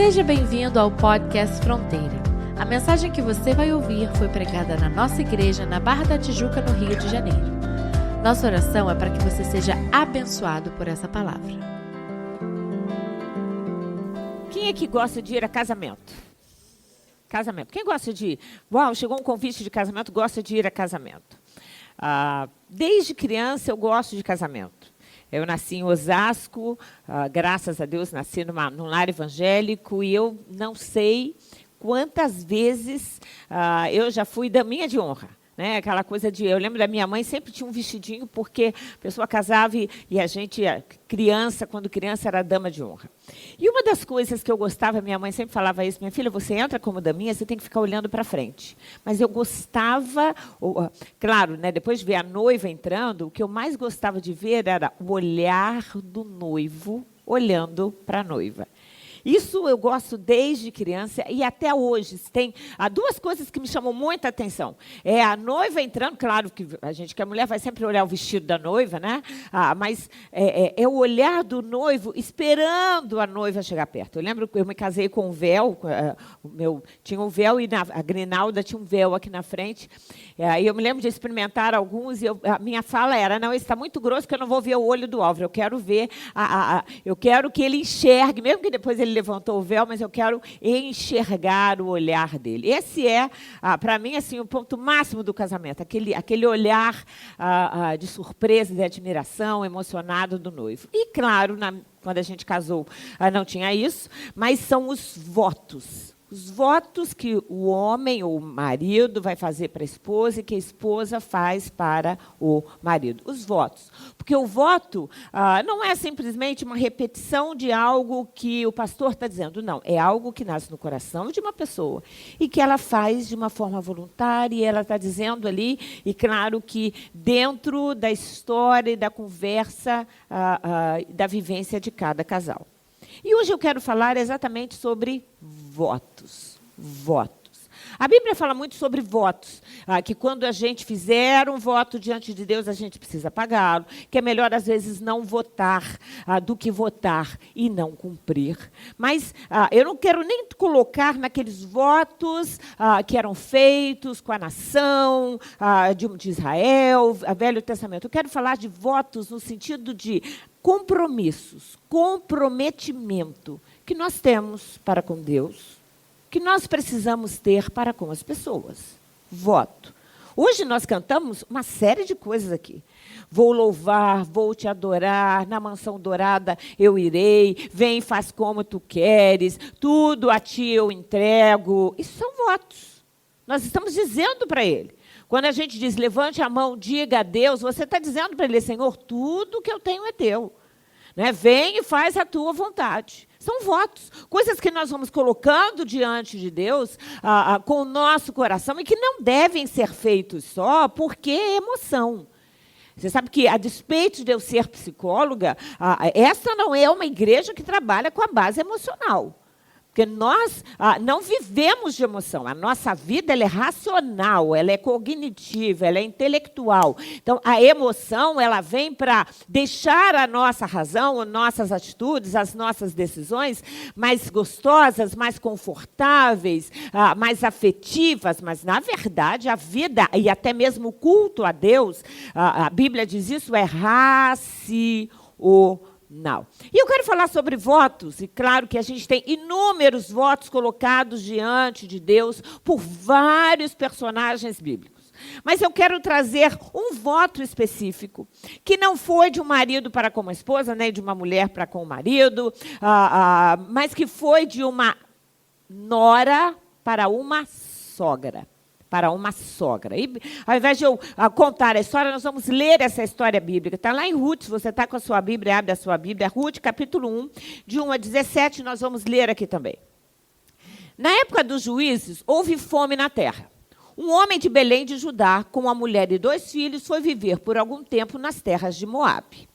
Seja bem-vindo ao podcast Fronteira. A mensagem que você vai ouvir foi pregada na nossa igreja na Barra da Tijuca, no Rio de Janeiro. Nossa oração é para que você seja abençoado por essa palavra. Quem é que gosta de ir a casamento? Casamento. Quem gosta de ir? Uau, chegou um convite de casamento, gosta de ir a casamento. Desde criança eu gosto de casamento. Eu nasci em Osasco, graças a Deus nasci num lar evangélico e eu não sei quantas vezes eu já fui daminha de honra. Né? Aquela coisa de... Eu lembro da minha mãe, sempre tinha um vestidinho, porque a pessoa casava e a gente, criança, quando criança, era dama de honra. E uma das coisas que eu gostava, minha mãe sempre falava isso, minha filha, você entra como daminha, você tem que ficar olhando para frente. Mas eu gostava, claro, né, depois de ver a noiva entrando, o que eu mais gostava de ver era o olhar do noivo olhando para a noiva. Isso eu gosto desde criança e até hoje. Tem duas coisas que me chamam muita atenção. É a noiva entrando, claro que a mulher vai sempre olhar o vestido da noiva, né? Mas é o olhar do noivo esperando a noiva chegar perto. Eu lembro que eu me casei com um véu, tinha um véu e a grinalda tinha um véu aqui na frente. E eu me lembro de experimentar alguns e a minha fala era, não, esse está muito grosso que eu não vou ver o olho do alvo. Eu quero ver, eu quero que ele enxergue, mesmo que depois ele levantou o véu, mas eu quero enxergar o olhar dele. Esse é, para mim, assim, o ponto máximo do casamento, aquele olhar de surpresa, de admiração, emocionado do noivo. E, claro, quando a gente casou, não tinha isso, mas são os votos. Os votos que o homem ou o marido vai fazer para a esposa e que a esposa faz para o marido. Os votos. Porque o voto não é simplesmente uma repetição de algo que o pastor está dizendo. Não, é algo que nasce no coração de uma pessoa e que ela faz de uma forma voluntária e ela está dizendo ali, e claro que dentro da história e da conversa, da vivência de cada casal. E hoje eu quero falar exatamente sobre votos. Votos. A Bíblia fala muito sobre votos, que quando a gente fizer um voto diante de Deus, a gente precisa pagá-lo, que é melhor, às vezes, não votar do que votar e não cumprir. Mas eu não quero nem colocar naqueles votos que eram feitos com a nação de Israel, a Velho Testamento. Eu quero falar de votos no sentido de compromissos, comprometimento que nós temos para com Deus, que nós precisamos ter para com as pessoas. Voto. Hoje nós cantamos uma série de coisas aqui. Vou louvar, vou te adorar, na mansão dourada eu irei, vem, faz como tu queres, tudo a ti eu entrego. Isso são votos. Nós estamos dizendo para Ele. Quando a gente diz, levante a mão, diga a Deus, você está dizendo para Ele, Senhor, tudo que eu tenho é teu. Né? Vem e faz a tua vontade. São votos, coisas que nós vamos colocando diante de Deus com o nosso coração e que não devem ser feitos só porque é emoção. Você sabe que, a despeito de eu ser psicóloga, essa não é uma igreja que trabalha com a base emocional. Porque nós não vivemos de emoção. A nossa vida ela é racional, ela é cognitiva, ela é intelectual. Então, a emoção ela vem para deixar a nossa razão, as nossas atitudes, as nossas decisões mais gostosas, mais confortáveis, mais afetivas. Mas, na verdade, a vida e até mesmo o culto a Deus, a Bíblia diz isso, é racional. Não. E eu quero falar sobre votos, e claro que a gente tem inúmeros votos colocados diante de Deus por vários personagens bíblicos. Mas eu quero trazer um voto específico, que não foi de um marido para com uma esposa, nem de uma mulher para com o marido, mas que foi de uma nora para uma sogra. Para uma sogra. E, ao invés de eu contar a história, nós vamos ler essa história bíblica. Está lá em Ruth, se você está com a sua Bíblia, abre a sua Bíblia. Ruth, capítulo 1, de 1 a 17, nós vamos ler aqui também. Na época dos juízes, houve fome na terra. Um homem de Belém de Judá, com uma mulher e 2 filhos, foi viver por algum tempo nas terras de Moabe.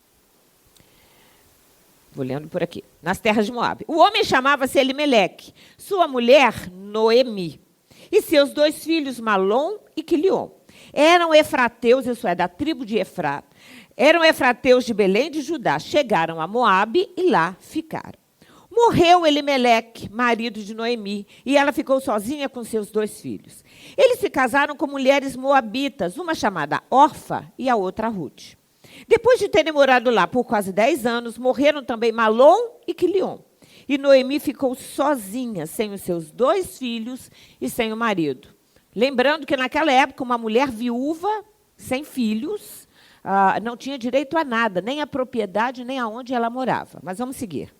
Vou lendo por aqui. Nas terras de Moabe. O homem chamava-se Elimeleque, sua mulher, Noemi. E seus 2 filhos, Malom e Quilion. Eram efrateus, isso é, da tribo de Efrata. Eram efrateus de Belém de Judá. Chegaram a Moabe e lá ficaram. Morreu Elimeleque, marido de Noemi, e ela ficou sozinha com seus 2 filhos. Eles se casaram com mulheres moabitas, uma chamada Orfa e a outra Ruth. Depois de terem morado lá por quase 10 anos, morreram também Malom e Quilion. E Noemi ficou sozinha, sem os seus 2 filhos e sem o marido. Lembrando que naquela época uma mulher viúva, sem filhos, não tinha direito a nada, nem a propriedade, nem aonde ela morava. Mas vamos seguir.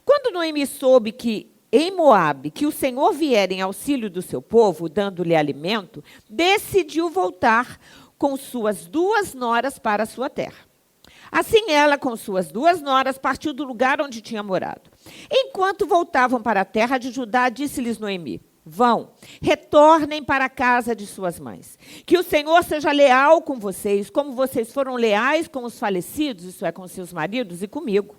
Quando Noemi soube que em Moabe, que o Senhor viera em auxílio do seu povo, dando-lhe alimento, decidiu voltar com suas 2 noras para a sua terra. Assim ela, com suas 2 noras, partiu do lugar onde tinha morado. Enquanto voltavam para a terra de Judá, disse-lhes Noemi: vão, retornem para a casa de suas mães. Que o Senhor seja leal com vocês, como vocês foram leais com os falecidos, isso é, com seus maridos e comigo.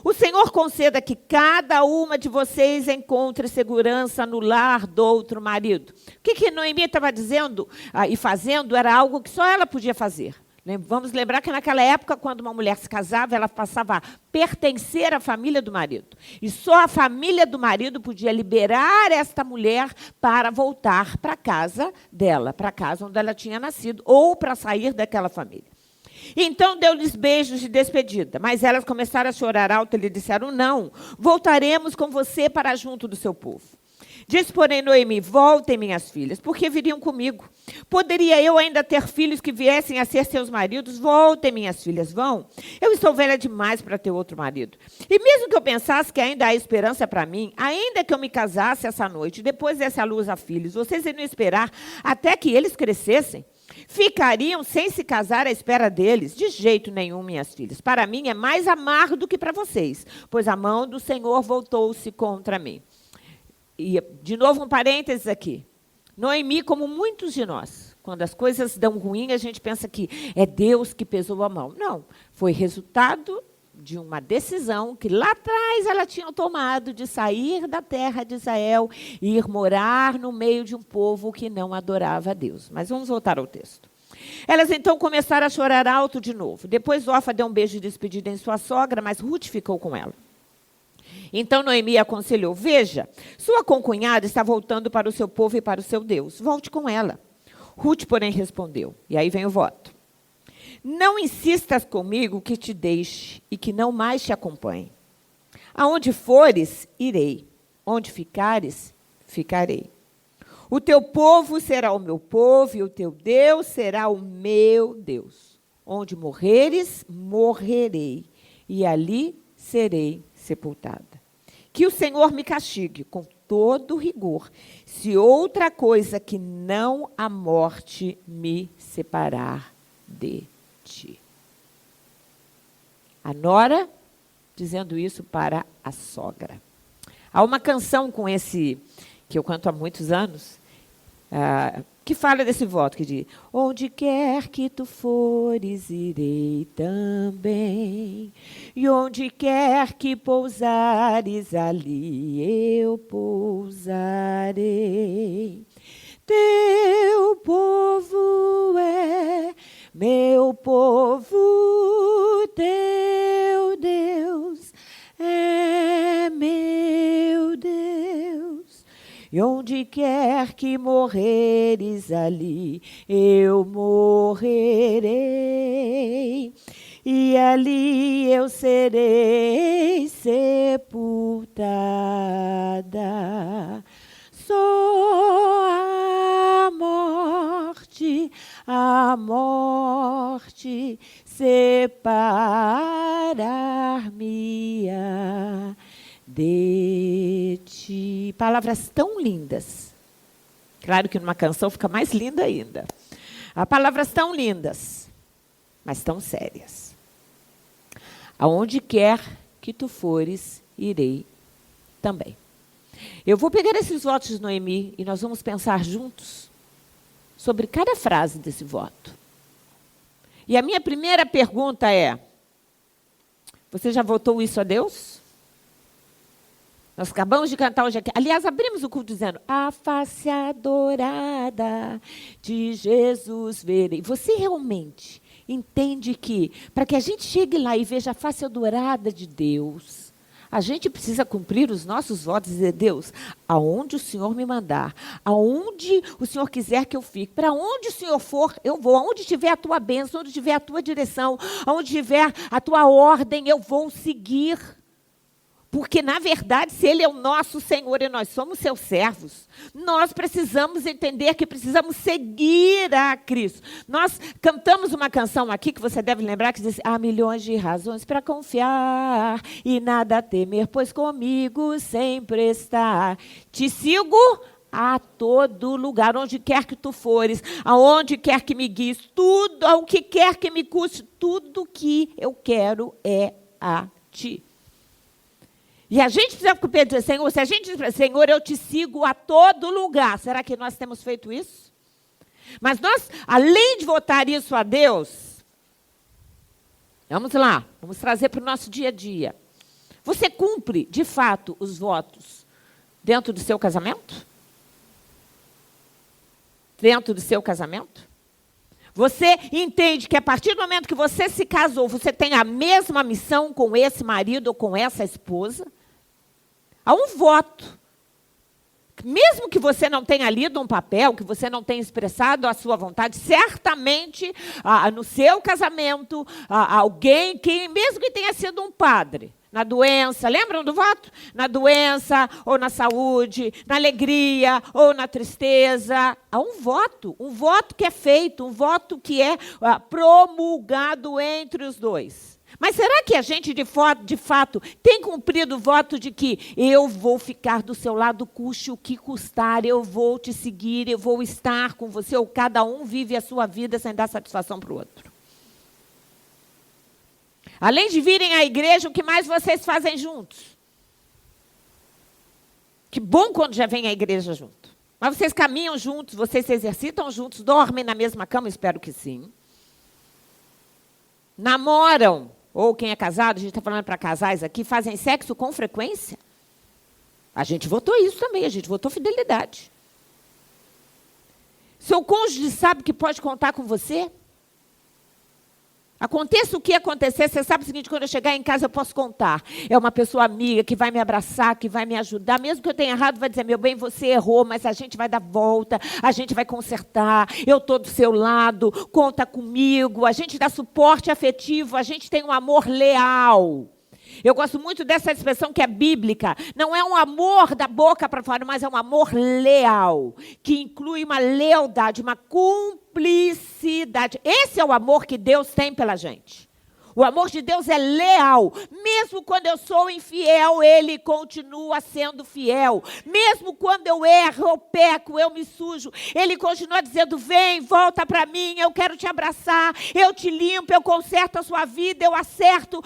O Senhor conceda que cada uma de vocês encontre segurança no lar do outro marido. O que Noemi estava dizendo e fazendo era algo que só ela podia fazer. Vamos lembrar que naquela época, quando uma mulher se casava, ela passava a pertencer à família do marido. E só a família do marido podia liberar esta mulher para voltar para a casa dela, para a casa onde ela tinha nascido, ou para sair daquela família. Então deu-lhes beijos de despedida, mas elas começaram a chorar alto e lhe disseram: não, voltaremos com você para junto do seu povo. Disse, porém, Noemi: voltem, minhas filhas, porque viriam comigo. Poderia eu ainda ter filhos que viessem a ser seus maridos? Voltem, minhas filhas, vão. Eu estou velha demais para ter outro marido. E mesmo que eu pensasse que ainda há esperança para mim, ainda que eu me casasse essa noite e depois desse à luz a filhos, vocês iriam esperar até que eles crescessem? Ficariam sem se casar à espera deles? De jeito nenhum, minhas filhas. Para mim é mais amargo do que para vocês, pois a mão do Senhor voltou-se contra mim. E, de novo, um parênteses aqui. Noemi, como muitos de nós, quando as coisas dão ruim, a gente pensa que é Deus que pesou a mão. Não, foi resultado de uma decisão que lá atrás ela tinha tomado de sair da terra de Israel e ir morar no meio de um povo que não adorava a Deus. Mas vamos voltar ao texto. Elas então começaram a chorar alto de novo. Depois Orfa deu um beijo de despedida em sua sogra, mas Ruth ficou com ela. Então Noemi aconselhou: veja, sua concunhada está voltando para o seu povo e para o seu Deus. Volte com ela. Ruth, porém, respondeu, e aí vem o voto: não insistas comigo que te deixe e que não mais te acompanhe. Aonde fores, irei. Onde ficares, ficarei. O teu povo será o meu povo e o teu Deus será o meu Deus. Onde morreres, morrerei, e ali serei sepultada. Que o Senhor me castigue com todo rigor, se outra coisa que não a morte me separar de ti. A nora dizendo isso para a sogra. Há uma canção com esse, que eu canto há muitos anos, que fala desse voto, que diz: onde quer que tu fores, irei também, e onde quer que pousares, ali eu pousarei. Teu povo é meu povo, teu Deus é meu Deus. E onde quer que morreres, ali eu morrerei, e ali eu serei sepultada. Só a morte separar-me-á de ti. Palavras tão lindas. Claro que numa canção fica mais linda ainda. Há palavras tão lindas, mas tão sérias. Aonde quer que tu fores, irei também. Eu vou pegar esses votos de Noemi e nós vamos pensar juntos sobre cada frase desse voto. E a minha primeira pergunta é: você já votou isso a Deus? Nós acabamos de cantar hoje aqui. Aliás, abrimos o culto dizendo: a face adorada de Jesus verei. Você realmente entende que, para que a gente chegue lá e veja a face adorada de Deus, A gente precisa cumprir os nossos votos e dizer, Deus, aonde o Senhor me mandar, aonde o Senhor quiser que eu fique, para onde o Senhor for, eu vou. Aonde tiver a tua bênção, onde tiver a tua direção, aonde tiver a tua ordem, eu vou seguir. Porque, na verdade, se Ele é o nosso Senhor e nós somos seus servos, nós precisamos entender que precisamos seguir a Cristo. Nós cantamos uma canção aqui, que você deve lembrar, que diz, há milhões de razões para confiar e nada a temer, pois comigo sempre está. Te sigo a todo lugar, onde quer que tu fores, aonde quer que me guies, tudo, ao que quer que me custe, tudo que eu quero é a ti. E a gente precisa pedir, Senhor, se a gente diz, Senhor, eu te sigo a todo lugar, será que nós temos feito isso? Mas nós, além de votar isso a Deus, vamos lá, vamos trazer para o nosso dia a dia. Você cumpre, de fato, os votos dentro do seu casamento? Dentro do seu casamento? Você entende que a partir do momento que você se casou, você tem a mesma missão com esse marido ou com essa esposa? Há um voto. Mesmo que você não tenha lido um papel, que você não tenha expressado a sua vontade, certamente no seu casamento, alguém, que, mesmo que tenha sido um padre, na doença, lembram do voto? Na doença ou na saúde, na alegria ou na tristeza. Há um voto que é feito, um voto que é promulgado entre os dois. Mas será que a gente, de fato, tem cumprido o voto de que eu vou ficar do seu lado, custe o que custar, eu vou te seguir, eu vou estar com você, ou cada um vive a sua vida sem dar satisfação para o outro? Além de virem à igreja, o que mais vocês fazem juntos? Que bom quando já vem à igreja junto. Mas vocês caminham juntos, vocês se exercitam juntos, dormem na mesma cama, espero que sim. Namoram. Ou quem é casado, a gente está falando para casais aqui, fazem sexo com frequência? A gente votou isso também, a gente votou fidelidade. Seu cônjuge sabe que pode contar com você? Aconteça o que acontecer, você sabe o seguinte, quando eu chegar em casa eu posso contar. É uma pessoa amiga que vai me abraçar, que vai me ajudar. Mesmo que eu tenha errado, vai dizer, meu bem, você errou, mas a gente vai dar volta, a gente vai consertar, eu estou do seu lado, conta comigo, a gente dá suporte afetivo, a gente tem um amor leal. Eu gosto muito dessa expressão que é bíblica. Não é um amor da boca para fora, mas é um amor leal, que inclui uma lealdade, uma cumplicidade. Esse é o amor que Deus tem pela gente. O amor de Deus é leal. Mesmo quando eu sou infiel, Ele continua sendo fiel. Mesmo quando eu erro, eu peco, eu me sujo, Ele continua dizendo, vem, volta para mim, eu quero te abraçar, eu te limpo, eu conserto a sua vida, eu acerto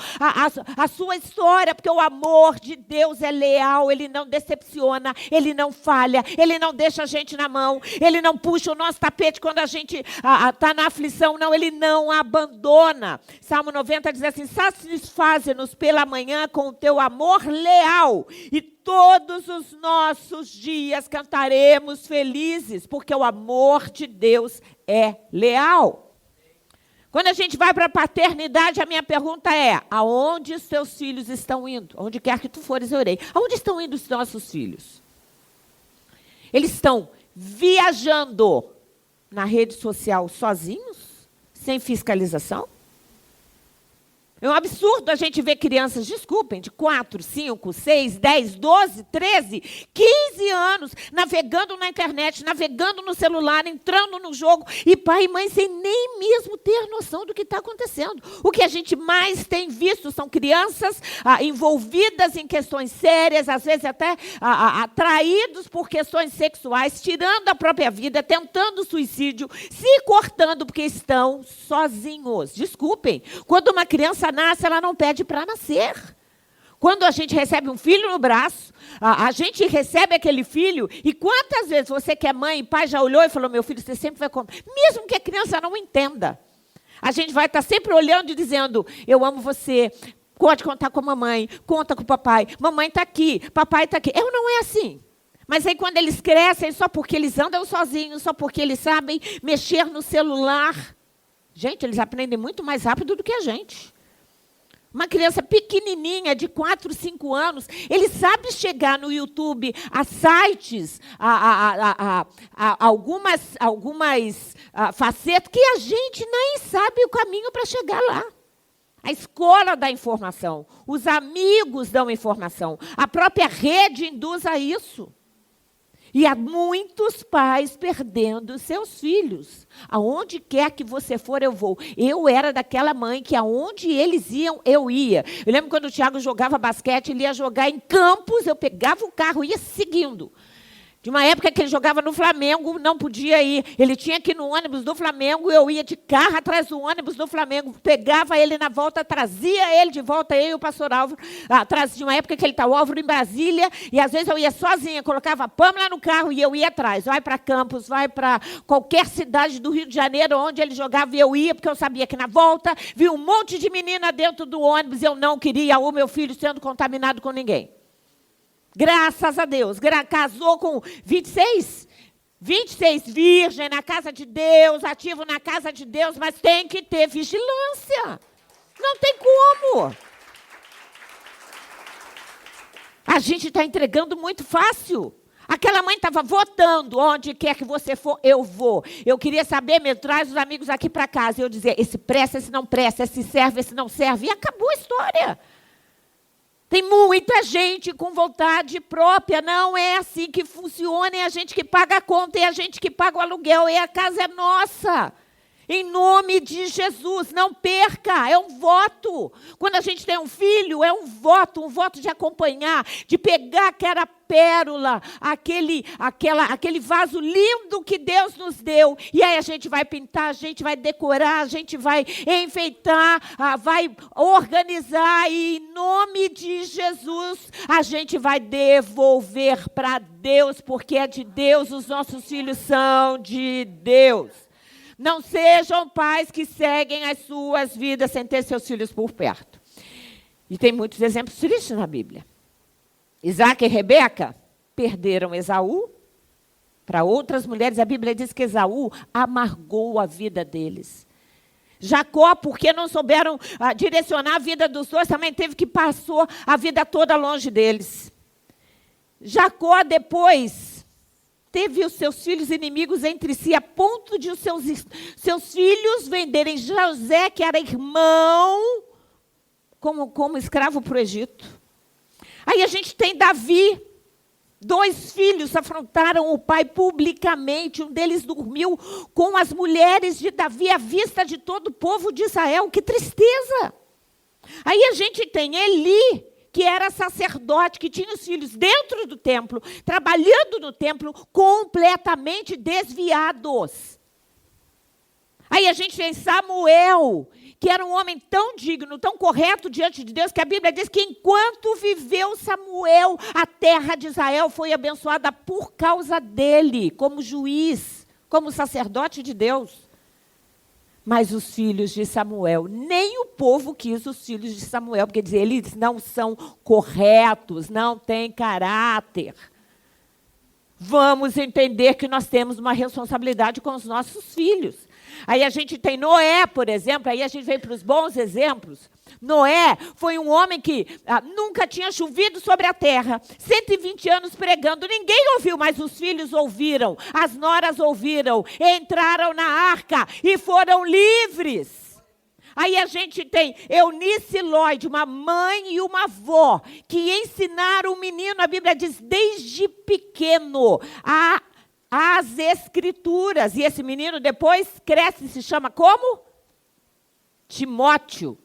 a sua história, porque o amor de Deus é leal, Ele não decepciona, Ele não falha, Ele não deixa a gente na mão, Ele não puxa o nosso tapete quando a gente está na aflição, não, Ele não abandona. Salmo 90 diz assim, satisfaze-nos pela manhã com o teu amor leal e todos os nossos dias cantaremos felizes, porque o amor de Deus é leal. Quando a gente vai para a paternidade, a minha pergunta é, aonde os teus filhos estão indo? Onde quer que tu fores, eu irei. Aonde estão indo os nossos filhos? Eles estão viajando na rede social sozinhos, sem fiscalização? É um absurdo a gente ver crianças, desculpem, de 4, 5, 6, 10, 12, 13, 15 anos, navegando na internet, navegando no celular, entrando no jogo, e pai e mãe sem nem mesmo ter noção do que está acontecendo. O que a gente mais tem visto são crianças envolvidas em questões sérias, às vezes até atraídos por questões sexuais, tirando a própria vida, tentando suicídio, se cortando porque estão sozinhos. Desculpem, quando uma criança nasce, ela não pede para nascer. Quando a gente recebe um filho no braço, a gente recebe aquele filho, e quantas vezes você que é mãe e pai já olhou e falou, meu filho, você sempre vai comer. Mesmo que a criança não entenda. A gente vai estar sempre olhando e dizendo, eu amo você, pode contar com a mamãe, conta com o papai, mamãe está aqui, papai está aqui. Não é assim. Mas aí quando eles crescem, só porque eles andam sozinhos, só porque eles sabem mexer no celular, gente, eles aprendem muito mais rápido do que a gente. Uma criança pequenininha, de 4, 5 anos, ele sabe chegar no YouTube a sites, a algumas facetas que a gente nem sabe o caminho para chegar lá. A escola dá informação, os amigos dão informação, a própria rede induz a isso. E há muitos pais perdendo seus filhos. Aonde quer que você for, eu vou. Eu era daquela mãe que aonde eles iam, eu ia. Eu lembro quando o Tiago jogava basquete, ele ia jogar em Campos, eu pegava o carro e ia seguindo. De uma época que ele jogava no Flamengo, não podia ir. Ele tinha que ir no ônibus do Flamengo, eu ia de carro atrás do ônibus do Flamengo, pegava ele na volta, trazia ele de volta, eu e o pastor Álvaro. De uma época que ele estava, o Álvaro em Brasília, e às vezes eu ia sozinha, colocava a Pâmela no carro e eu ia atrás. Vai para Campos, vai para qualquer cidade do Rio de Janeiro, onde ele jogava, e eu ia, porque eu sabia que na volta vi um monte de menina dentro do ônibus, e eu não queria o meu filho sendo contaminado com ninguém. Graças a Deus, casou com 26 virgem na casa de Deus, ativo na casa de Deus, mas tem que ter vigilância. Não tem como. A gente está entregando muito fácil. Aquela mãe estava votando, onde quer que você for, eu vou. Eu queria saber, me traz os amigos aqui para casa. Eu dizia, esse presta, esse não presta, esse serve, esse não serve. E acabou a história. Tem muita gente com vontade própria, não é assim que funciona, é a gente que paga a conta, é a gente que paga o aluguel, a casa é nossa. Em nome de Jesus, não perca, é um voto. Quando a gente tem um filho, é um voto de acompanhar, de pegar aquela pérola, aquele vaso lindo que Deus nos deu. E aí a gente vai pintar, a gente vai decorar, a gente vai enfeitar, vai organizar. E em nome de Jesus, a gente vai devolver para Deus, porque é de Deus, os nossos filhos são de Deus. Não sejam pais que seguem as suas vidas sem ter seus filhos por perto. E tem muitos exemplos tristes na Bíblia. Isaac e Rebeca perderam Esaú para outras mulheres. A Bíblia diz que Esaú amargou a vida deles. Jacó, porque não souberam direcionar a vida dos dois, também teve que passar a vida toda longe deles. Jacó depois teve os seus filhos inimigos entre si, a ponto de os seus filhos venderem José, que era irmão, como escravo para o Egito. Aí a gente tem Davi. 2 filhos afrontaram o pai publicamente. Um deles dormiu com as mulheres de Davi à vista de todo o povo de Israel. Que tristeza! Aí a gente tem Eli, que era sacerdote, que tinha os filhos dentro do templo, trabalhando no templo, completamente desviados. Aí a gente tem Samuel, que era um homem tão digno, tão correto diante de Deus, que a Bíblia diz que enquanto viveu Samuel, a terra de Israel foi abençoada por causa dele, como juiz, como sacerdote de Deus. Mas os filhos de Samuel, nem o povo quis os filhos de Samuel, porque dizer, eles não são corretos, não têm caráter. Vamos entender que nós temos uma responsabilidade com os nossos filhos. Aí a gente tem Noé, por exemplo, aí a gente vem para os bons exemplos. Noé foi um homem que nunca tinha chovido sobre a terra, 120 anos pregando, ninguém ouviu, mas os filhos ouviram, as noras ouviram, entraram na arca e foram livres. Aí a gente tem Eunice Lloyd, uma mãe e uma avó, que ensinaram o menino, a Bíblia diz, desde pequeno, as Escrituras. E esse menino depois cresce e se chama como? Timóteo.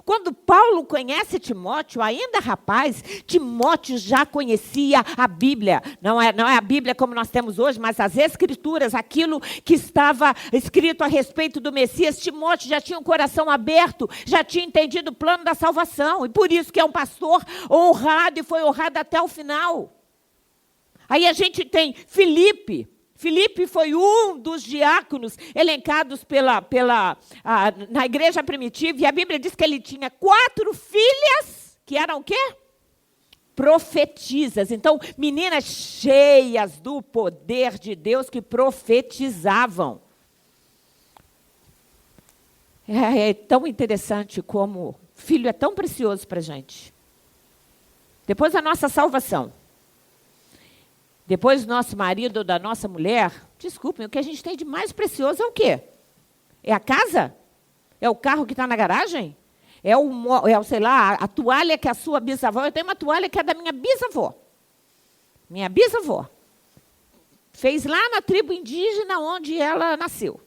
Quando Paulo conhece Timóteo, ainda rapaz, Timóteo já conhecia a Bíblia. Não é a Bíblia como nós temos hoje, mas as Escrituras, aquilo que estava escrito a respeito do Messias. Timóteo já tinha um coração aberto, já tinha entendido o plano da salvação. E por isso que é um pastor honrado e foi honrado até o final. Aí a gente tem Filipe. Filipe foi um dos diáconos elencados na igreja primitiva, e a Bíblia diz que ele tinha 4 filhas, que eram o quê? Profetisas. Então, meninas cheias do poder de Deus que profetizavam. É tão interessante como Filho é tão precioso para a gente. Depois da nossa salvação. Depois do nosso marido ou da nossa mulher, desculpem, o que a gente tem de mais precioso é o quê? É a casa? É o carro que está na garagem? Sei lá, a toalha que é a sua bisavó. Eu tenho uma toalha que é da minha bisavó. Minha bisavó. Fez lá na tribo indígena onde ela nasceu.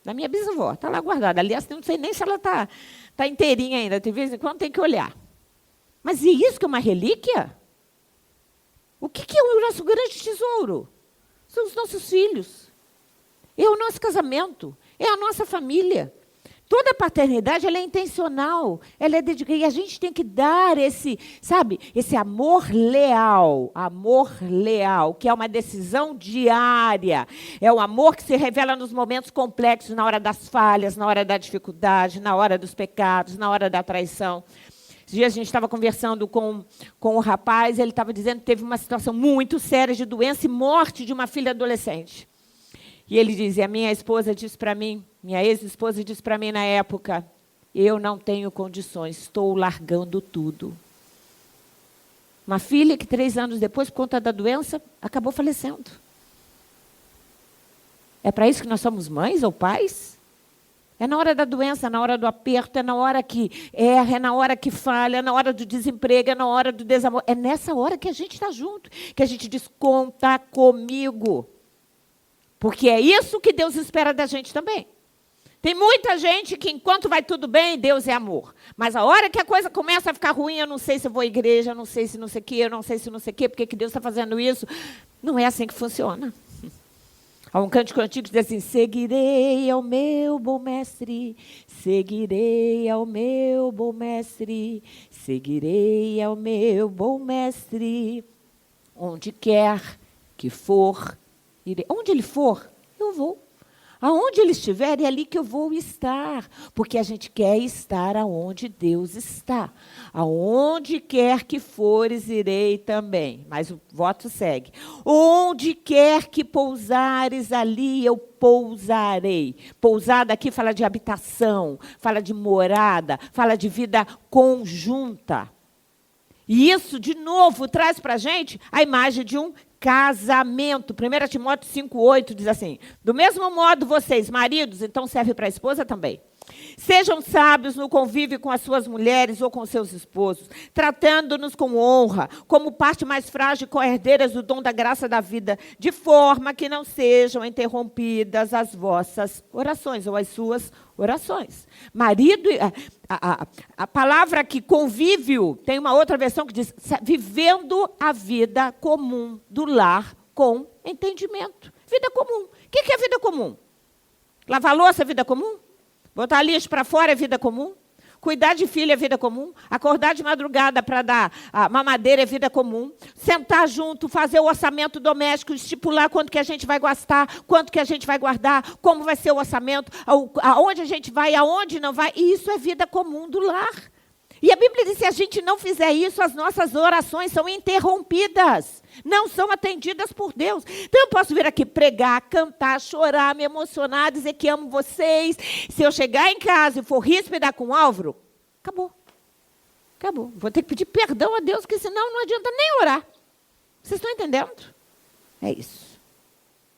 Da minha bisavó. Está lá guardada. Aliás, não sei nem se ela está inteirinha ainda. De vez em quando tem que olhar. Mas e isso que é uma relíquia? O que é o nosso grande tesouro? São os nossos filhos. É o nosso casamento. É a nossa família. Toda paternidade, ela é intencional, ela é dedicada. E a gente tem que dar esse amor leal, que é uma decisão diária. É o amor que se revela nos momentos complexos, na hora das falhas, na hora da dificuldade, na hora dos pecados, na hora da traição. Esses dias a gente estava conversando com o rapaz, ele estava dizendo que teve uma situação muito séria de doença e morte de uma filha adolescente. E ele dizia, minha ex-esposa disse para mim na época, eu não tenho condições, estou largando tudo. Uma filha que 3 anos depois, por conta da doença, acabou falecendo. É para isso que nós somos mães ou pais? É na hora da doença, é na hora do aperto, é na hora que erra, é na hora que falha, é na hora do desemprego, é na hora do desamor. É nessa hora que a gente está junto, que a gente diz, conta comigo. Porque é isso que Deus espera da gente também. Tem muita gente que, enquanto vai tudo bem, Deus é amor. Mas a hora que a coisa começa a ficar ruim, eu não sei se eu vou à igreja, eu não sei se não sei o quê, eu não sei se não sei o quê, porque que Deus está fazendo isso. Não é assim que funciona. Há um cântico antigo que diz assim, seguirei ao meu bom mestre, seguirei ao meu bom mestre, seguirei ao meu bom mestre, onde quer que for, irei. Onde ele for, eu vou. Aonde ele estiver, é ali que eu vou estar. Porque a gente quer estar aonde Deus está. Aonde quer que fores, irei também. Mas o voto segue. Onde quer que pousares, ali eu pousarei. Pousada aqui fala de habitação, fala de morada, fala de vida conjunta. E isso, de novo, traz para a gente a imagem de um casamento. 1 Timóteo 5,8 diz assim, do mesmo modo vocês, maridos, então serve para a esposa também. Sejam sábios no convívio com as suas mulheres ou com seus esposos, tratando-nos com honra, como parte mais frágil e co-herdeiras do dom da graça da vida, de forma que não sejam interrompidas as vossas orações ou as suas orações. Marido, a palavra aqui, convívio, tem uma outra versão que diz, vivendo a vida comum do lar com entendimento. Vida comum. O que é vida comum? Lavar louça é vida comum? Botar lixo para fora é vida comum? Cuidar de filho é vida comum? Acordar de madrugada para dar mamadeira é vida comum? Sentar junto, fazer o orçamento doméstico, estipular quanto que a gente vai gastar, quanto que a gente vai guardar, como vai ser o orçamento, aonde a gente vai, aonde não vai. E isso é vida comum do lar. E a Bíblia diz que se a gente não fizer isso, as nossas orações são interrompidas. Não são atendidas por Deus. Então eu posso vir aqui pregar, cantar, chorar, me emocionar, dizer que amo vocês. Se eu chegar em casa e for ríspida com o Álvaro, acabou. Acabou. Vou ter que pedir perdão a Deus, porque senão não adianta nem orar. Vocês estão entendendo? É isso.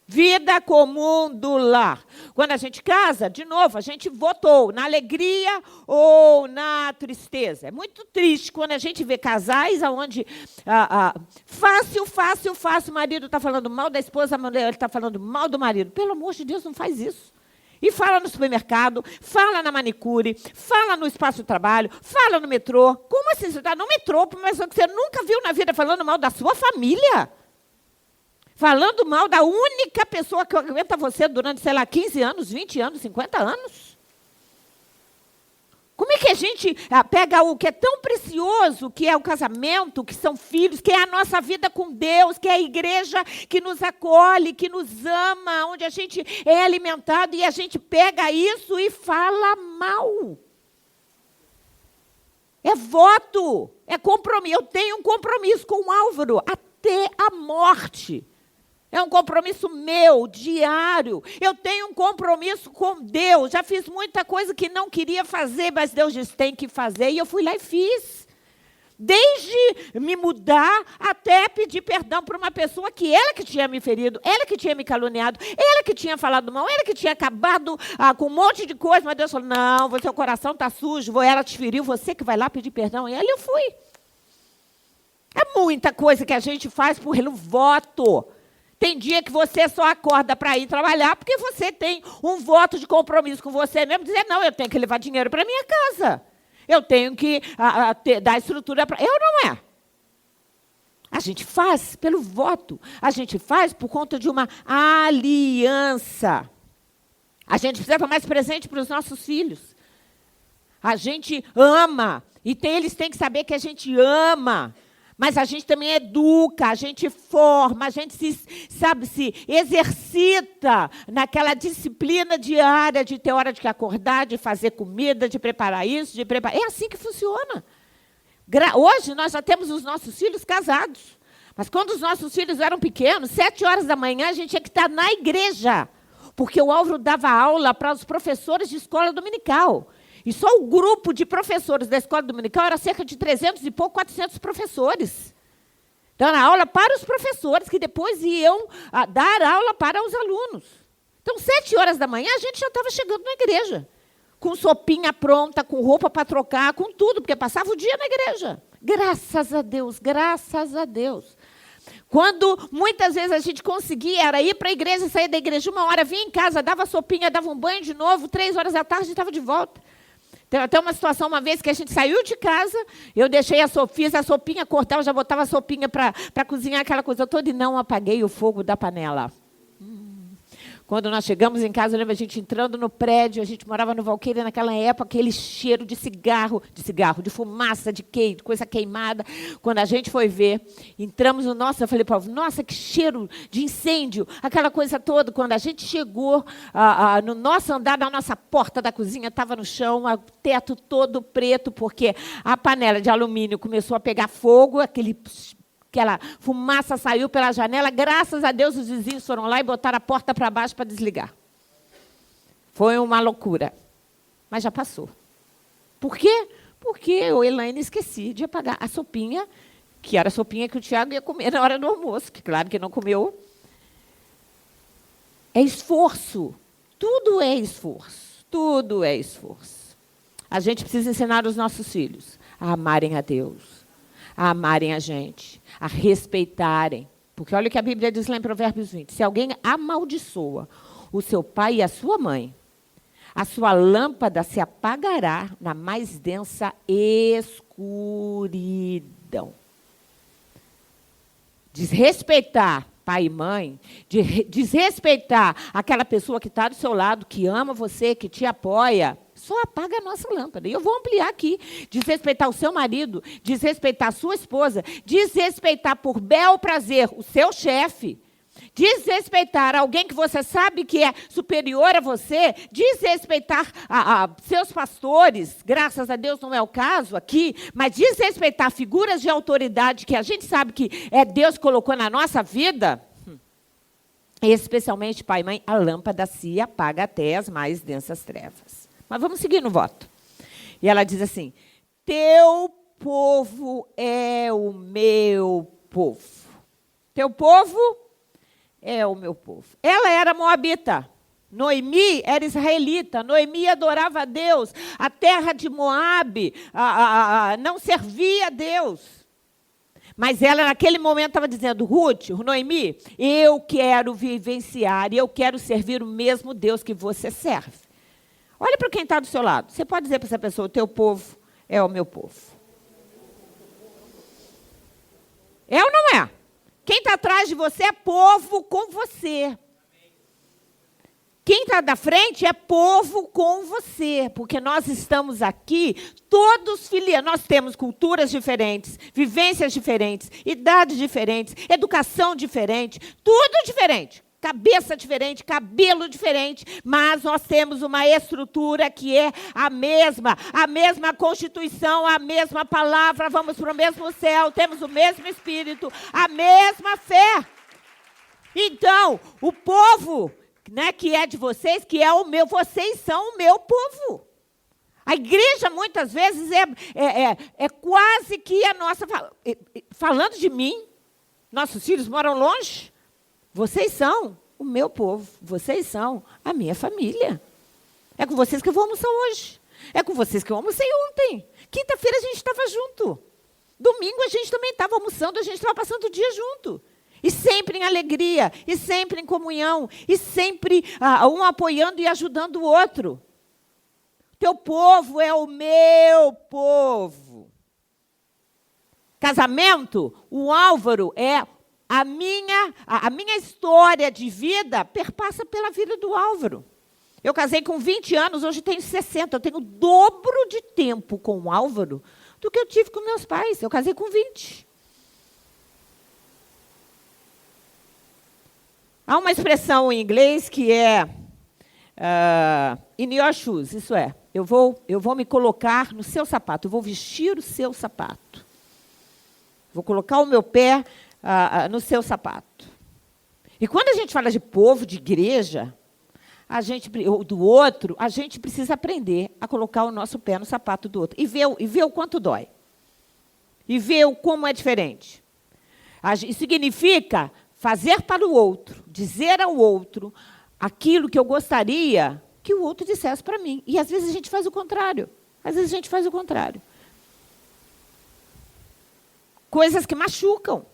Vida comum do lar. Quando a gente casa, de novo, a gente votou na alegria ou na tristeza. É muito triste quando a gente vê casais onde fácil, o marido está falando mal da esposa, a mulher está falando mal do marido. Pelo amor de Deus, não faz isso. E fala no supermercado, fala na manicure, fala no espaço de trabalho, fala no metrô. Como assim? Você está no metrô, mas você nunca viu na vida falando mal da sua família? Falando mal da única pessoa que aguenta você durante, 15 anos, 20 anos, 50 anos. Como é que a gente pega o que é tão precioso, que é o casamento, que são filhos, que é a nossa vida com Deus, que é a igreja que nos acolhe, que nos ama, onde a gente é alimentado, e a gente pega isso e fala mal. É voto, é compromisso. Eu tenho um compromisso com o Álvaro até a morte. É um compromisso meu, diário. Eu tenho um compromisso com Deus. Já fiz muita coisa que não queria fazer, mas Deus disse, tem que fazer. E eu fui lá e fiz. Desde me mudar até pedir perdão para uma pessoa que ela que tinha me ferido, ela que tinha me caluniado, ela que tinha falado mal, ela que tinha acabado com um monte de coisa. Mas Deus falou, não, seu coração está sujo, ela te feriu, você que vai lá pedir perdão. E aí eu fui. É muita coisa que a gente faz por voto. Tem dia que você só acorda para ir trabalhar porque você tem um voto de compromisso com você mesmo. Dizer, não, eu tenho que levar dinheiro para minha casa. Eu tenho que dar estrutura para... Eu não é. A gente faz pelo voto. A gente faz por conta de uma aliança. A gente precisa estar mais presente para os nossos filhos. A gente ama. E eles têm que saber que a gente ama. Mas a gente também educa, a gente forma, a gente se exercita naquela disciplina diária de ter hora de acordar, de fazer comida, de preparar isso, de preparar... É assim que funciona. Hoje nós já temos os nossos filhos casados. Mas quando os nossos filhos eram pequenos, 7 horas da manhã, a gente tinha que estar na igreja. Porque o Álvaro dava aula para os professores de escola dominical. E só o grupo de professores da escola dominical era cerca de 300 e pouco, 400 professores. Então, era aula para os professores, que depois iam dar aula para os alunos. Então, 7 horas da manhã, a gente já estava chegando na igreja. Com sopinha pronta, com roupa para trocar, com tudo, porque passava o dia na igreja. Graças a Deus, graças a Deus. Quando muitas vezes a gente conseguia, era ir para a igreja, sair da igreja 1 hora, vinha em casa, dava sopinha, dava um banho de novo, 3 horas da tarde, estava de volta. Tem até uma situação, uma vez que a gente saiu de casa, eu deixei a sopinha, cortava, já botava a sopinha para cozinhar aquela coisa toda e não apaguei o fogo da panela. Quando nós chegamos em casa, eu lembro a gente entrando no prédio, a gente morava no Valqueira naquela época, aquele cheiro de cigarro, de fumaça, de coisa queimada. Quando a gente foi ver, entramos no nosso, eu falei para o Paulo, nossa, que cheiro de incêndio, aquela coisa toda. Quando a gente chegou no nosso andar, na nossa porta da cozinha, estava no chão, o teto todo preto, porque a panela de alumínio começou a pegar fogo, aquela fumaça saiu pela janela. Graças a Deus, os vizinhos foram lá e botaram a porta para baixo para desligar. Foi uma loucura. Mas já passou. Por quê? Porque eu, Elaine, esqueci de apagar a sopinha, que era a sopinha que o Tiago ia comer na hora do almoço, que claro que não comeu. É esforço. Tudo é esforço. Tudo é esforço. A gente precisa ensinar os nossos filhos a amarem a Deus, a amarem a gente, a respeitarem. Porque olha o que a Bíblia diz lá em Provérbios 20. Se alguém amaldiçoa o seu pai e a sua mãe, a sua lâmpada se apagará na mais densa escuridão. Desrespeitar pai e mãe, desrespeitar aquela pessoa que está do seu lado, que ama você, que te apoia, só apaga a nossa lâmpada. E eu vou ampliar aqui. Desrespeitar o seu marido, desrespeitar a sua esposa, desrespeitar por bel prazer o seu chefe, desrespeitar alguém que você sabe que é superior a você, desrespeitar seus pastores, graças a Deus não é o caso aqui, mas desrespeitar figuras de autoridade que a gente sabe que é Deus que colocou na nossa vida, especialmente pai e mãe, a lâmpada se apaga até as mais densas trevas. Mas vamos seguir no voto. E ela diz assim, teu povo é o meu povo. Teu povo é o meu povo. Ela era moabita. Noemi era israelita. Noemi adorava a Deus. A terra de Moabe não servia a Deus. Mas ela, naquele momento, estava dizendo, Ruth, Noemi, eu quero vivenciar e eu quero servir o mesmo Deus que você serve. Olha para quem está do seu lado. Você pode dizer para essa pessoa, o teu povo é o meu povo. É ou não é? Quem está atrás de você é povo com você. Quem está da frente é povo com você, porque nós estamos aqui todos filiados. Nós temos culturas diferentes, vivências diferentes, idades diferentes, educação diferente, tudo diferente. Cabeça diferente, cabelo diferente, mas nós temos uma estrutura que é a mesma Constituição, a mesma palavra, vamos para o mesmo céu, temos o mesmo Espírito, a mesma fé. Então, o povo, né, que é de vocês, que é o meu, vocês são o meu povo. A igreja, muitas vezes, é quase que a nossa... Falando de mim, nossos filhos moram longe. Vocês são o meu povo. Vocês são a minha família. É com vocês que eu vou almoçar hoje. É com vocês que eu almocei ontem. Quinta-feira a gente estava junto. Domingo a gente também estava almoçando, a gente estava passando o dia junto. E sempre em alegria, e sempre em comunhão, e sempre um apoiando e ajudando o outro. Teu povo é o meu povo. Casamento, o Álvaro é a minha história de vida perpassa pela vida do Álvaro. Eu casei com 20 anos, hoje tenho 60. Eu tenho o dobro de tempo com o Álvaro do que eu tive com meus pais. Eu casei com 20. Há uma expressão em inglês que é in your shoes, isso é, eu vou me colocar no seu sapato, eu vou vestir o seu sapato. Vou colocar o meu pé no seu sapato. E quando a gente fala de povo, de igreja, ou do outro, a gente precisa aprender a colocar o nosso pé no sapato do outro. E ver o quanto dói. E ver como é diferente. Isso significa fazer para o outro, dizer ao outro aquilo que eu gostaria que o outro dissesse para mim. E às vezes a gente faz o contrário. Coisas que machucam.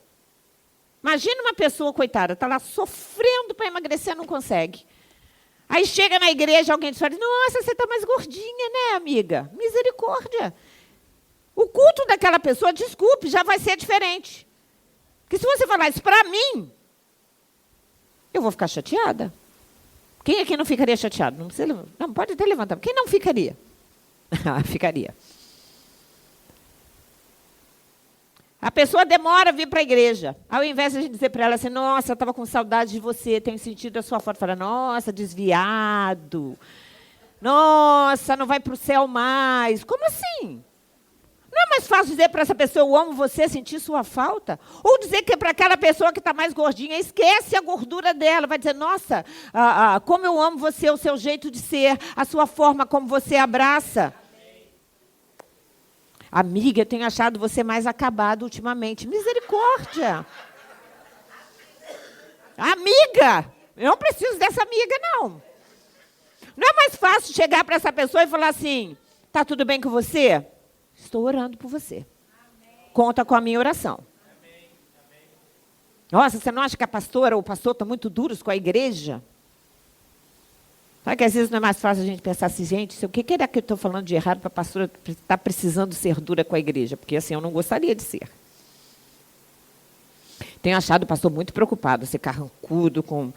Imagina uma pessoa, coitada, está lá sofrendo para emagrecer, não consegue. Aí chega na igreja, alguém diz, nossa, você está mais gordinha, né, amiga? Misericórdia. O culto daquela pessoa, desculpe, já vai ser diferente. Porque se você falar isso para mim, eu vou ficar chateada. Quem aqui não ficaria chateado? Não precisa, não, pode até levantar. Quem não ficaria? Ficaria. A pessoa demora a vir para a igreja. Ao invés de a gente dizer para ela assim, nossa, eu estava com saudade de você, tenho sentido a sua foto. Fala, nossa, desviado. Nossa, não vai para o céu mais. Como assim? Não é mais fácil dizer para essa pessoa, eu amo você, sentir sua falta? Ou dizer que para aquela pessoa que está mais gordinha, esquece a gordura dela. Vai dizer, nossa, como eu amo você, o seu jeito de ser, a sua forma como você abraça. Amiga, eu tenho achado você mais acabado ultimamente. Misericórdia. Amiga, eu não preciso dessa amiga, não. Não é mais fácil chegar para essa pessoa e falar assim, está tudo bem com você? Estou orando por você. Conta com a minha oração. Nossa, você não acha que a pastora ou o pastor estão muito duros com a igreja? Sabe que às vezes não é mais fácil a gente pensar assim, gente, o que é que eu estou falando de errado para a pastora estar precisando ser dura com a igreja? Porque assim, eu não gostaria de ser. Tenho achado o pastor muito preocupado, ser carrancudo com...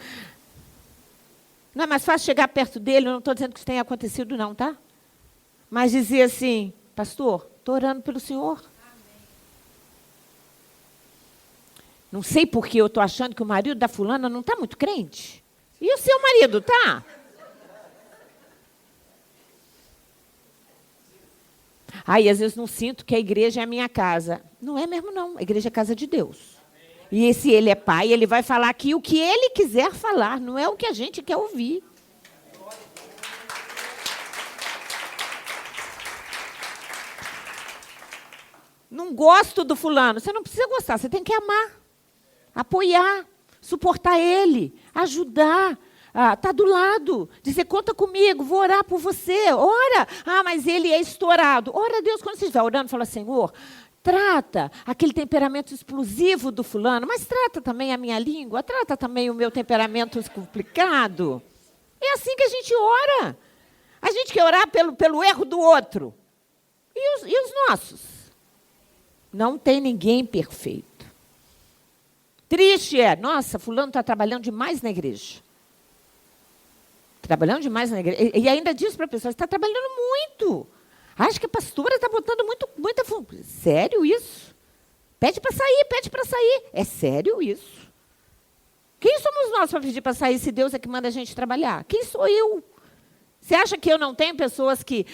Não é mais fácil chegar perto dele, eu não estou dizendo que isso tenha acontecido não, tá? Mas dizer assim, pastor, estou orando pelo senhor. Amém. Não sei porque eu estou achando que o marido da fulana não está muito crente. E o seu marido, está? Aí, às vezes, não sinto que a igreja é a minha casa. Não é mesmo, não. A igreja é a casa de Deus. E se ele é pai, ele vai falar aqui o que ele quiser falar, não é o que a gente quer ouvir. Não gosto do fulano. Você não precisa gostar, você tem que amar, apoiar, suportar ele, ajudar. Está do lado, dizer, conta comigo, vou orar por você, ora. Mas ele é estourado. Ora a Deus, quando você estiver orando, fala, Senhor, trata aquele temperamento explosivo do fulano, mas trata também a minha língua, trata também o meu temperamento complicado. É assim que a gente ora. A gente quer orar pelo erro do outro. E os nossos? Não tem ninguém perfeito. Triste é, nossa, fulano está trabalhando demais na igreja. Trabalhando demais na igreja. E ainda diz para a pessoa, você está trabalhando muito. Acho que a pastora está botando muita... Sério isso? Pede para sair. É sério isso? Quem somos nós para pedir para sair se Deus é que manda a gente trabalhar? Quem sou eu? Você acha que eu não tenho pessoas que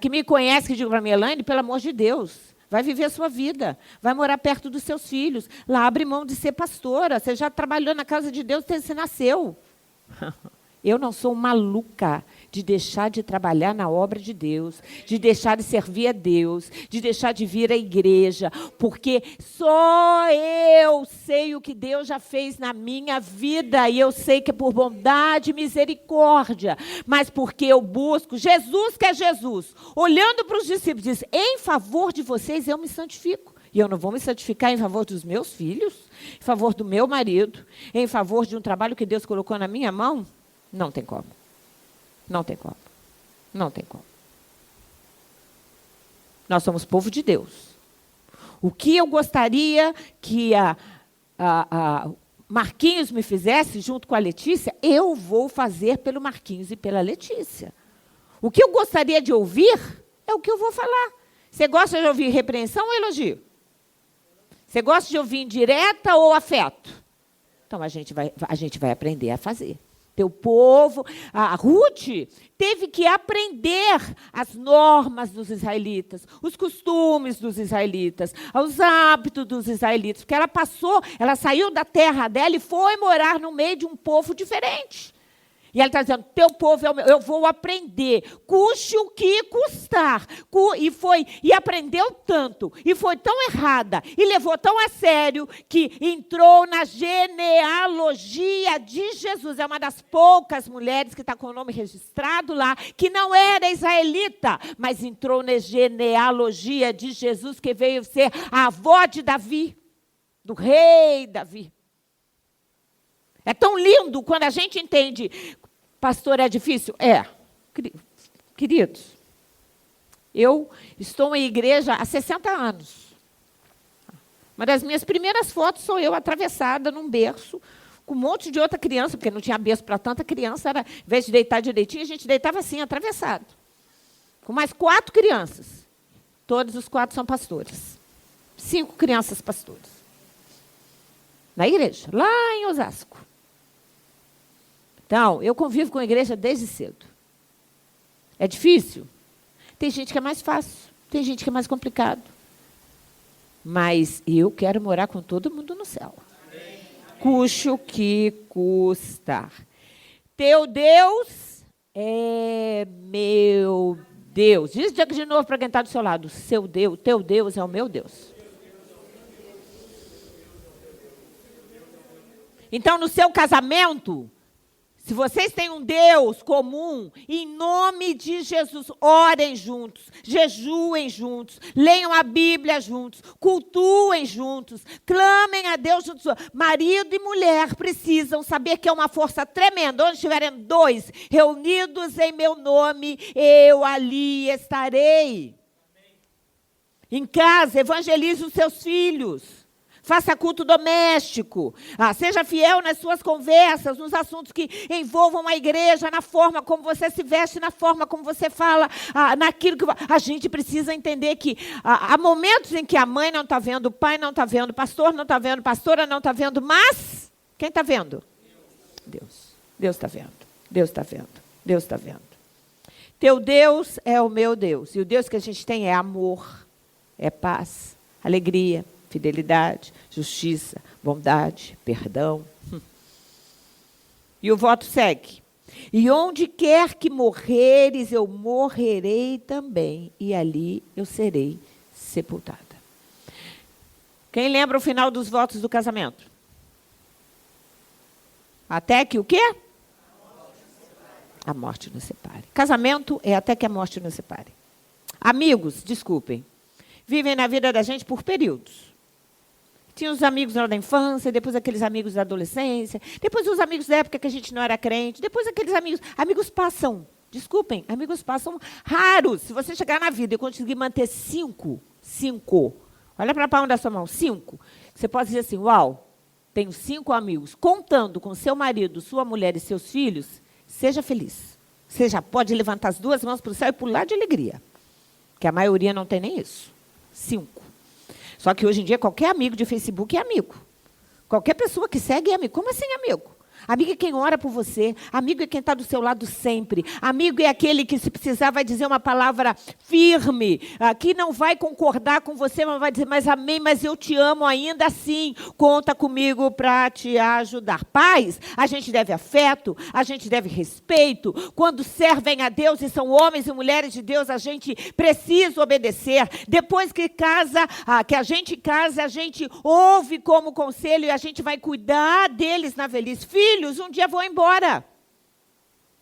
me conhecem, que digam para mim, Elaine, pelo amor de Deus, vai viver a sua vida, vai morar perto dos seus filhos. Lá abre mão de ser pastora. Você já trabalhou na casa de Deus desde que você nasceu. Eu não sou maluca de deixar de trabalhar na obra de Deus, de deixar de servir a Deus, de deixar de vir à igreja, porque só eu sei o que Deus já fez na minha vida, e eu sei que é por bondade e misericórdia, mas porque eu busco Jesus, que é Jesus, olhando para os discípulos, diz: em favor de vocês eu me santifico. E eu não vou me santificar em favor dos meus filhos, em favor do meu marido, em favor de um trabalho que Deus colocou na minha mão? Não tem como. Não tem como. Não tem como. Nós somos povo de Deus. O que eu gostaria que a Marquinhos me fizesse junto com a Letícia, eu vou fazer pelo Marquinhos e pela Letícia. O que eu gostaria de ouvir é o que eu vou falar. Você gosta de ouvir repreensão ou elogio? Você gosta de ouvir indireta ou afeto? Então a gente vai aprender a fazer. Teu povo, a Ruth teve que aprender as normas dos israelitas, os costumes dos israelitas, os hábitos dos israelitas, porque ela saiu da terra dela e foi morar no meio de um povo diferente. E ela está dizendo: teu povo é o meu, eu vou aprender, custe o que custar. E aprendeu tanto, e foi tão errada, e levou tão a sério, que entrou na genealogia de Jesus. É uma das poucas mulheres que está com o nome registrado lá, que não era israelita, mas entrou na genealogia de Jesus, que veio ser a avó de Davi, do rei Davi. É tão lindo quando a gente entende. Pastor, é difícil? É. Queridos, eu estou em igreja há 60 anos. Uma das minhas primeiras fotos sou eu atravessada num berço, com um monte de outra criança, porque não tinha berço para tanta criança, em vez de deitar direitinho, a gente deitava assim, atravessado. Com mais 4 crianças. Todos os 4 são pastores. 5 crianças pastores. Na igreja, lá em Osasco. Então, eu convivo com a igreja desde cedo. É difícil? Tem gente que é mais fácil, tem gente que é mais complicado. Mas eu quero morar com todo mundo no céu. Amém. Custe o que custar. Teu Deus é meu Deus. Diz de novo para quem está do seu lado: seu Deus, teu Deus é o meu Deus. Então, no seu casamento, se vocês têm um Deus comum, em nome de Jesus, orem juntos, jejuem juntos, leiam a Bíblia juntos, cultuem juntos, clamem a Deus juntos. Marido e mulher precisam saber que é uma força tremenda. Onde estiverem 2 reunidos em meu nome, eu ali estarei. Em casa, evangelize os seus filhos. Faça culto doméstico. Seja fiel nas suas conversas, nos assuntos que envolvam a igreja, na forma como você se veste, na forma como você fala, naquilo que... A gente precisa entender que há momentos em que a mãe não está vendo, o pai não está vendo, o pastor não está vendo, a pastora não está vendo, mas quem está vendo? Deus. Deus está vendo. Deus está vendo. Deus está vendo. Teu Deus é o meu Deus. E o Deus que a gente tem é amor, é paz, alegria, fidelidade, justiça, bondade, perdão. E o voto segue. E onde quer que morreres, eu morrerei também, e ali eu serei sepultada. Quem lembra o final dos votos do casamento? Até que o quê? A morte nos separe. Casamento é até que a morte nos separe. Amigos, desculpem, vivem na vida da gente por períodos. Tinha os amigos lá da infância, depois aqueles amigos da adolescência, depois os amigos da época que a gente não era crente, depois aqueles amigos... Amigos passam, desculpem, amigos passam raros. Se você chegar na vida e conseguir manter 5, olha para a palma da sua mão, 5, você pode dizer assim: uau, tenho 5 amigos, contando com seu marido, sua mulher e seus filhos, seja feliz. Você já pode levantar as 2 mãos para o céu e pular de alegria, que a maioria não tem nem isso. 5. Só que hoje em dia qualquer amigo de Facebook é amigo. Qualquer pessoa que segue é amigo. Como assim amigo? Amigo é quem ora por você. Amigo é quem está do seu lado sempre. Amigo é aquele que, se precisar, vai dizer uma palavra firme, que não vai concordar com você, mas vai dizer, mas amém, mas eu te amo ainda assim. Conta comigo para te ajudar. Pais, a gente deve afeto, a gente deve respeito. Quando servem a Deus e são homens e mulheres de Deus, a gente precisa obedecer. Depois que a gente ouve como conselho e a gente vai cuidar deles na velhice. Filhos, um dia vão embora.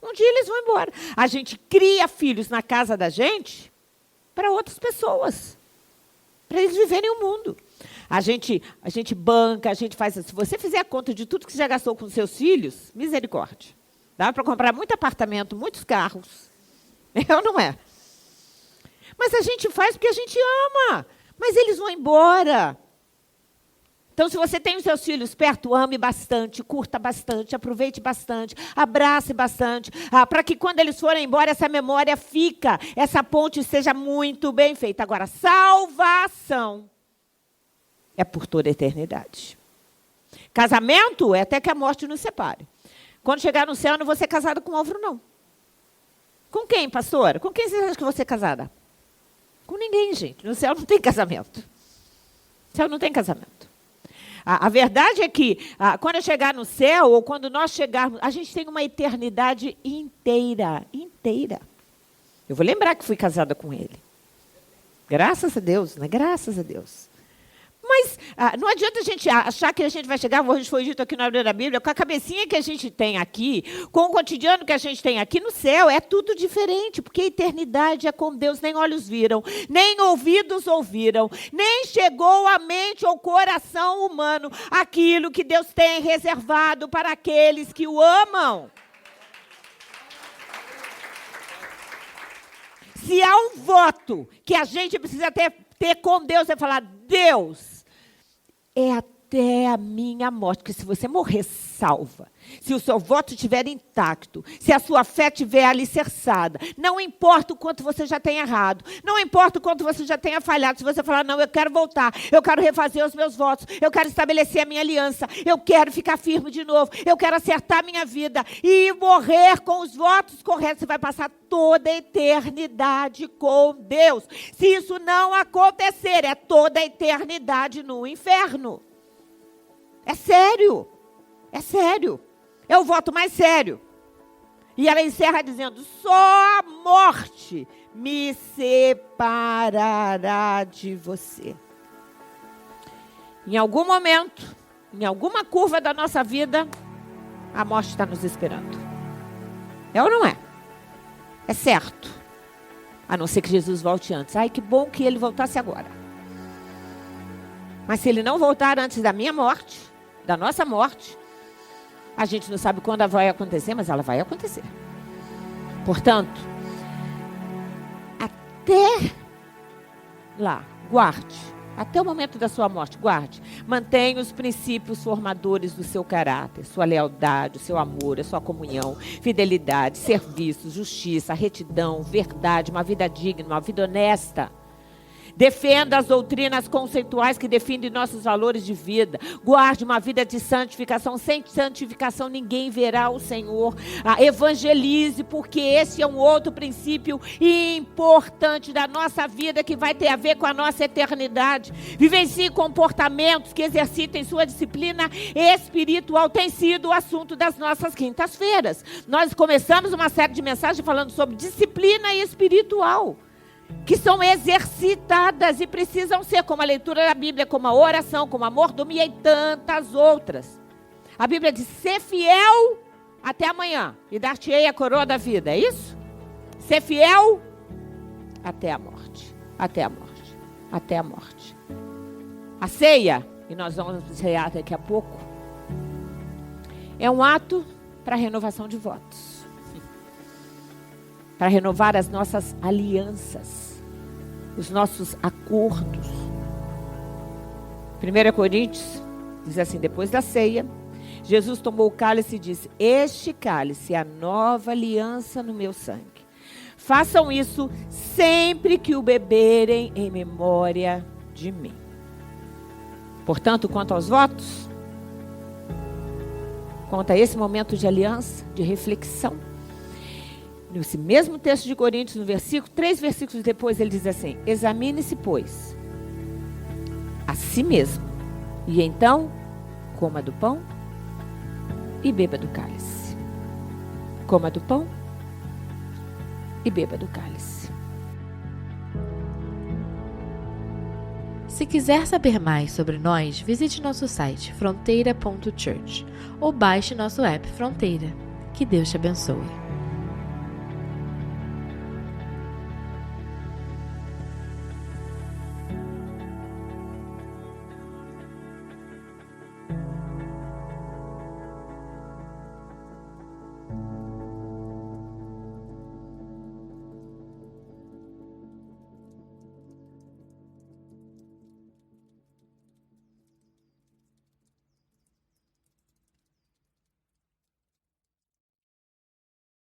Um dia eles vão embora. A gente cria filhos na casa da gente para outras pessoas, para eles viverem o mundo. A gente banca, a gente faz. Se você fizer a conta de tudo que você já gastou com seus filhos, misericórdia. Dá para comprar muito apartamento, muitos carros. É ou não é? Mas a gente faz porque a gente ama. Mas eles vão embora. Então, se você tem os seus filhos perto, ame bastante, curta bastante, aproveite bastante, abrace bastante, para que quando eles forem embora, essa memória fica, essa ponte seja muito bem feita. Agora, salvação é por toda a eternidade. Casamento é até que a morte nos separe. Quando chegar no céu, eu não vou ser casada com outro, não. Com quem, pastora? Com quem você acha que eu vou ser casada? Com ninguém, gente. No céu não tem casamento. No céu não tem casamento. A verdade é que, quando eu chegar no céu, ou quando nós chegarmos, a gente tem uma eternidade inteira. Eu vou lembrar que fui casada com ele. Graças a Deus, né? Graças a Deus. Mas não adianta a gente achar que a gente vai chegar, hoje foi dito aqui na hora da Bíblia, com a cabecinha que a gente tem aqui, com o cotidiano que a gente tem aqui no céu, é tudo diferente, porque a eternidade é com Deus, nem olhos viram, nem ouvidos ouviram, nem chegou à mente ou coração humano aquilo que Deus tem reservado para aqueles que o amam. Se há um voto que a gente precisa ter com Deus, é falar, Deus, é até a minha morte, porque se você morrer salva, se o seu voto estiver intacto, se a sua fé estiver alicerçada, não importa o quanto você já tenha errado, não importa o quanto você já tenha falhado, se você falar, não, eu quero voltar, eu quero refazer os meus votos, eu quero estabelecer a minha aliança, eu quero ficar firme de novo, eu quero acertar a minha vida e morrer com os votos corretos, você vai passar toda a eternidade com Deus. Se isso não acontecer, é toda a eternidade no inferno. É sério. É sério. É o voto mais sério. E ela encerra dizendo, só a morte me separará de você. Em algum momento, em alguma curva da nossa vida, a morte está nos esperando. É ou não é? É certo. A não ser que Jesus volte antes. Ai, que bom que ele voltasse agora. Mas se ele não voltar antes da minha morte, da nossa morte, a gente não sabe quando ela vai acontecer, mas ela vai acontecer. Portanto, até lá, guarde. Até o momento da sua morte, guarde. Mantenha os princípios formadores do seu caráter, sua lealdade, o seu amor, a sua comunhão, fidelidade, serviço, justiça, retidão, verdade, uma vida digna, uma vida honesta. Defenda as doutrinas conceituais que definem nossos valores de vida. Guarde uma vida de santificação. Sem santificação ninguém verá o Senhor. Evangelize, porque esse é um outro princípio importante da nossa vida que vai ter a ver com a nossa eternidade. Vivencie comportamentos que exercitem sua disciplina espiritual. Tem sido o assunto das nossas quintas-feiras. Nós começamos uma série de mensagens falando sobre disciplina espiritual, que são exercitadas e precisam ser, como a leitura da Bíblia, como a oração, como a mordomia e tantas outras. A Bíblia diz, ser fiel até amanhã e dar-te-ei a coroa da vida, é isso? Ser fiel até a morte, até a morte, até a morte. A ceia, e nós vamos cear daqui a pouco, é um ato para renovação de votos. Para renovar as nossas alianças, os nossos acordos. 1 Coríntios diz assim, depois da ceia, Jesus tomou o cálice e disse, este cálice é a nova aliança no meu sangue. Façam isso sempre que o beberem em memória de mim. Portanto, quanto aos votos, conta esse momento de aliança, de reflexão. Nesse mesmo texto de Coríntios, no versículo, 3 versículos depois, ele diz assim: examine-se, pois, a si mesmo, e então coma do pão e beba do cálice. Coma do pão e beba do cálice. Se quiser saber mais sobre nós, visite nosso site fronteira.church ou baixe nosso app Fronteira. Que Deus te abençoe.